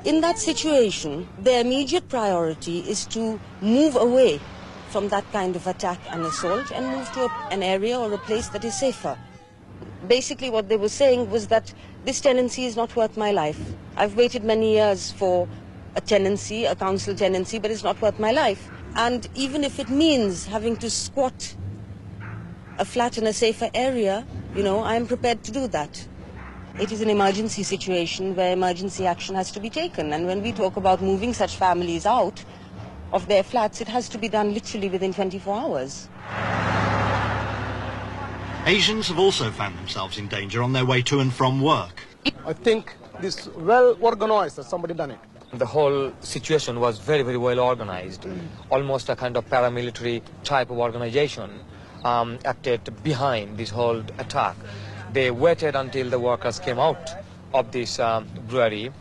In that situation, the immediate priority is to move away from that kind of attack and assault and move to an area or a place that is safer. Basically what they were saying was that this tenancy is not worth my life. I've waited many years for a tenancy, a council tenancy, but it's not worth my life. And even if it means having to squat a flat in a safer area, you know, I'm prepared to do that. It is an emergency situation where emergency action has to be taken. And when we talk about moving such families out of their flats, it has to be done literally within 24 hours. Asians have also found themselves in danger on their way to and from work. I think this well organized, that somebody done it. The whole situation was very, very well organized. Almost a kind of paramilitary type of organization acted behind this whole attack. They waited until the workers came out of this brewery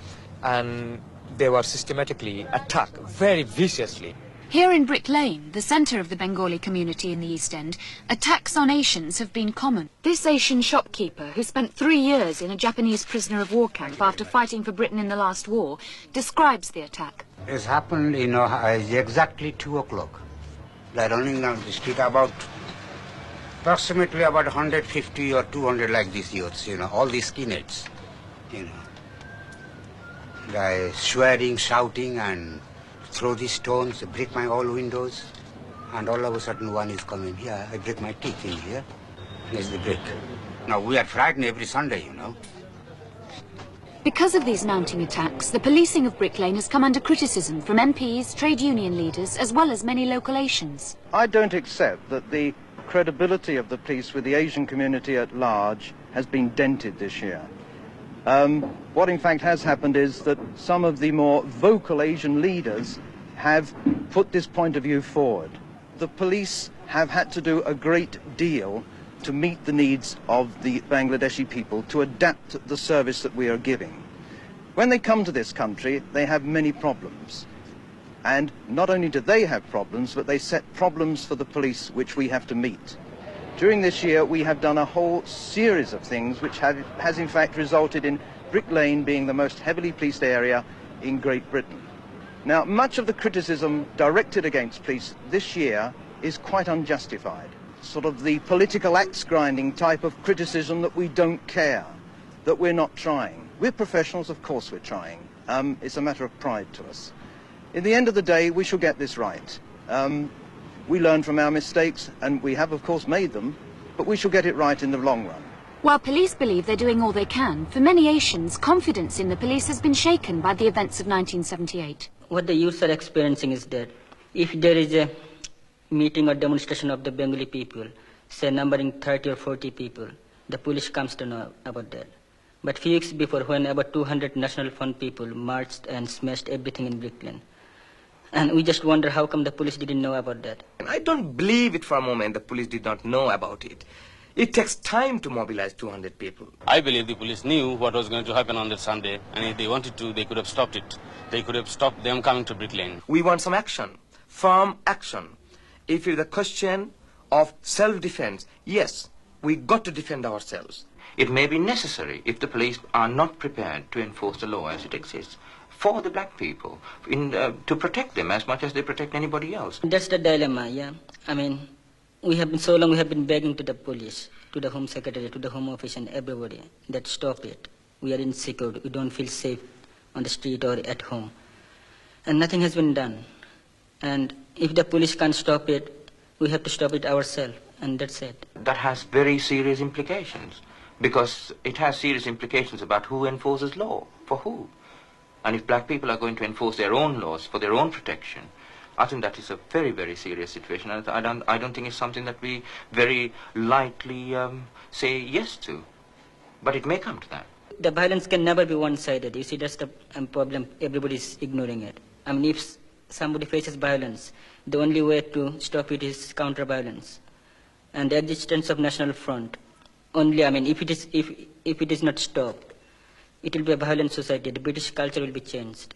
and they were systematically attacked very viciously. Here in Brick Lane, the centre of the Bengali community in the East End, attacks on Asians have been common. This Asian shopkeeper, who spent 3 years in a Japanese prisoner of war camp after fighting for Britain in the last war, describes the attack. It's happened, you know, exactly 2 o'clock. They're running down the street approximately about 150 or 200 like these youths, you know, all these skinheads, you know. They're swearing, shouting, and throw these stones, break my all windows, and all of a sudden one is coming here. I break my teeth in here. There's the brick. Now we are frightened every Sunday, you know. Because of these mounting attacks, the policing of Brick Lane has come under criticism from MPs, trade union leaders, as well as many local Asians. I don't accept that the credibility of the police with the Asian community at large has been dented this year. What in fact has happened is that some of the more vocal Asian leaders have put this point of view forward. The police have had to do a great deal to meet the needs of the Bangladeshi people, to adapt the service that we are giving. When they come to this country, they have many problems. And not only do they have problems, but they set problems for the police which we have to meet. During this year, we have done a whole series of things which has in fact resulted in Brick Lane being the most heavily policed area in Great Britain. Now, much of the criticism directed against police this year is quite unjustified. Sort of the political axe-grinding type of criticism that we don't care, that we're not trying. We're professionals, of course we're trying. It's a matter of pride to us. In the end of the day, we shall get this right. We learn from our mistakes, and we have, of course, made them, but we shall get it right in the long run. While police believe they're doing all they can, for many Asians, confidence in the police has been shaken by the events of 1978. What the youths are experiencing is that if there is a meeting or demonstration of the Bengali people, say numbering 30 or 40 people, the police comes to know about that. But few weeks before, when about 200 National Front people marched and smashed everything in Brick Lane, and we just wonder how come the police didn't know about that. I don't believe it for a moment the police did not know about it. It takes time to mobilize 200 people. I believe the police knew what was going to happen on that Sunday, and if they wanted to, they could have stopped it. They could have stopped them coming to Brick Lane. We want some action, firm action. If it's a question of self-defense, yes, we got to defend ourselves. It may be necessary if the police are not prepared to enforce the law as it exists for the black people, to protect them as much as they protect anybody else. That's the dilemma, yeah. I mean, we have been begging to the police, to the Home Secretary, to the Home Office and everybody that stop it. We are insecure, we don't feel safe on the street or at home. And nothing has been done. And if the police can't stop it, we have to stop it ourselves, and that's it. That has very serious implications, because it has serious implications about who enforces law, for who. And if black people are going to enforce their own laws for their own protection, I think that is a very, very serious situation. And I don't think it's something that we very lightly say yes to. But it may come to that. The violence can never be one-sided. You see, that's the problem. Everybody's ignoring it. I mean, if somebody faces violence, the only way to stop it is counter-violence. And the existence of National Front, only, I mean, if it is not stopped, it will be a violent society. The British culture will be changed.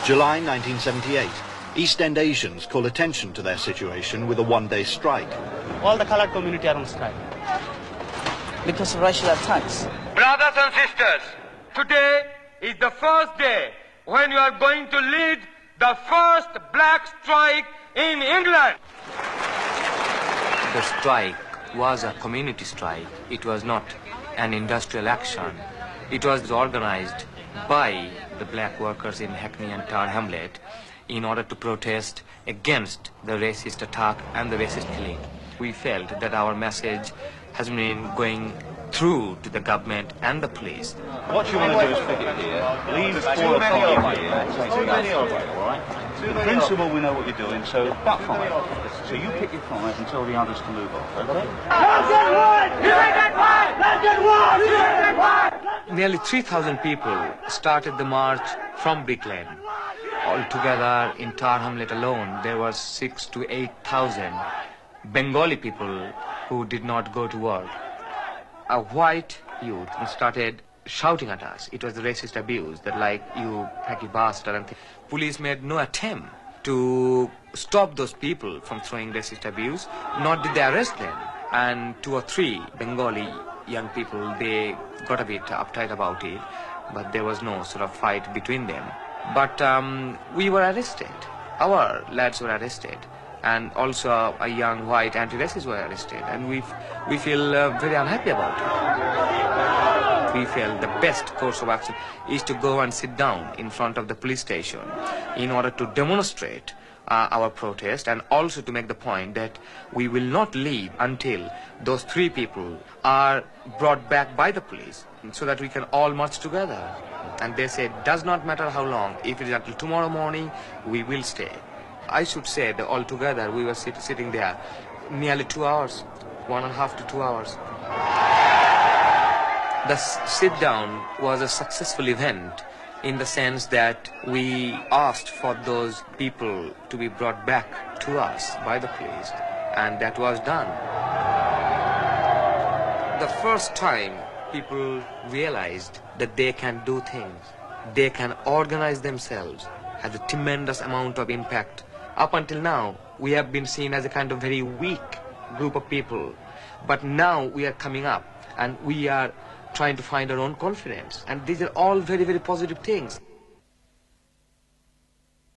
July 1978. East End Asians call attention to their situation with a one-day strike. All the coloured community are on strike because of racial attacks. Brothers and sisters, today is the first day when you are going to lead the first black strike in England. The strike was a community strike. It was not an industrial action. It was organized by the black workers in Hackney and Tower Hamlet in order to protest against the racist attack and the racist killing. We felt that our message has been going through to the government and the police. What you want to do is pick it here. Leave 4 o'clock here. Too many of you, all right? The principle, we know what you're doing, so about 5. So you pick your 5 and tell the others to move off, okay? Nearly 3,000 people started the march from Brick Lane. Altogether, in Tower Hamlet alone, there was 6,000 to 8,000 Bengali people who did not go to work. A white youth started shouting at us. It was the racist abuse that, like, you hacky bastard and police made no attempt to stop those people from throwing racist abuse, nor did they arrest them. And 2 or 3 Bengali young people, they got a bit uptight about it, but there was no sort of fight between them. But we were arrested. Our lads were arrested. And also a young white anti-racists were arrested. And we feel very unhappy about it. We feel the best course of action is to go and sit down in front of the police station in order to demonstrate our protest, and also to make the point that we will not leave until those 3 people are brought back by the police, so that we can all march together. And they said, does not matter how long, if it is until tomorrow morning, we will stay. I should say that altogether we were sitting there nearly 2 hours, 1.5 to 2 hours. The sit-down was a successful event in the sense that we asked for those people to be brought back to us by the police, and that was done. The first time people realized that they can do things, they can organize themselves, has a tremendous amount of impact. Up until now, we have been seen as a kind of very weak group of people. But now we are coming up and we are trying to find our own confidence. And these are all very, very positive things.